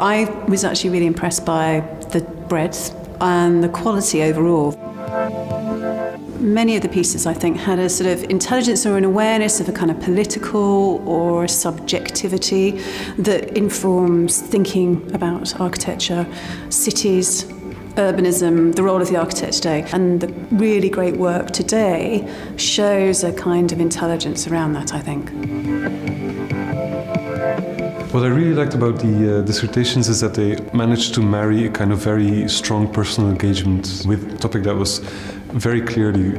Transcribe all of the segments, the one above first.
I was actually really impressed by the breadth and the quality overall. Many of the pieces, I think, had a sort of intelligence or an awareness of a kind of political or subjectivity that informs thinking about architecture, cities, urbanism, the role of the architect today. And the really great work today shows a kind of intelligence around that, I think. What I really liked about the dissertations is that they managed to marry a kind of very strong personal engagement with a topic that was very clearly,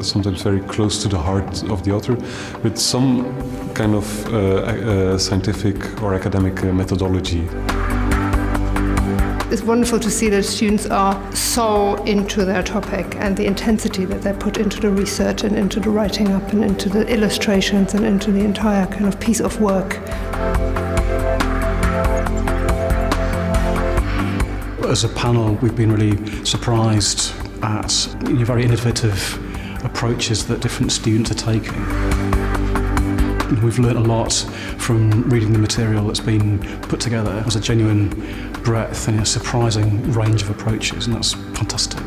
sometimes very close to the heart of the author, with some kind of scientific or academic methodology. It's wonderful to see that students are so into their topic and the intensity that they put into the research and into the writing up and into the illustrations and into the entire kind of piece of work. As a panel, we've been really surprised at very innovative approaches that different students are taking. We've learnt a lot from reading the material that's been put together. There's a genuine breadth and a surprising range of approaches, and that's fantastic.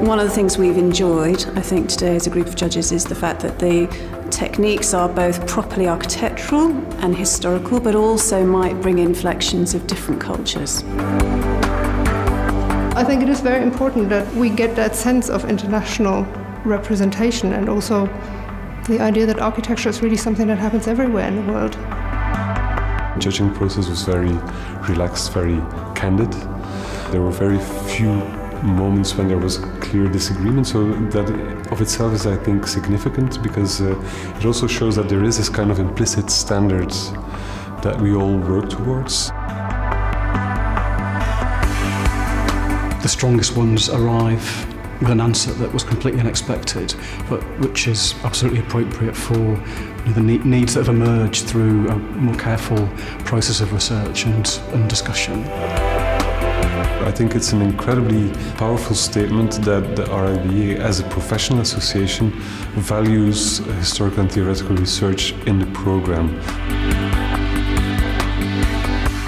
One of the things we've enjoyed, I think, today as a group of judges is the fact that the techniques are both properly architectural and historical, but also might bring inflections of different cultures. I think it is very important that we get that sense of international representation and also the idea that architecture is really something that happens everywhere in the world. The judging process was very relaxed, very candid. There were very few moments when there was clear disagreement, so that of itself is, I think, significant because it also shows that there is this kind of implicit standard that we all work towards. The strongest ones arrive with an answer that was completely unexpected, but which is absolutely appropriate for the needs that have emerged through a more careful process of research and discussion. I think it's an incredibly powerful statement that the RIBA as a professional association values historical and theoretical research in the program.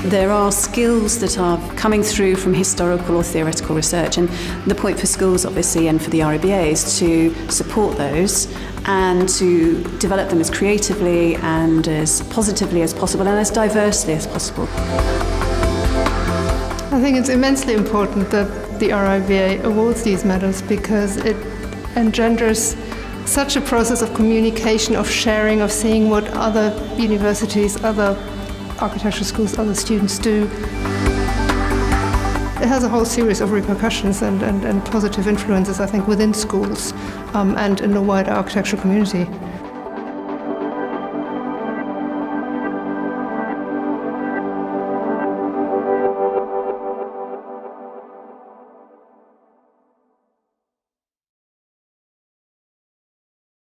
There are skills that are coming through from historical or theoretical research, and the point for schools, obviously, and for the RIBA is to support those and to develop them as creatively and as positively as possible and as diversely as possible. I think it's immensely important that the RIBA awards these medals because it engenders such a process of communication, of sharing, of seeing what other universities, other architectural schools, other students do. It has a whole series of repercussions and positive influences, I think, within schools and in the wider architectural community.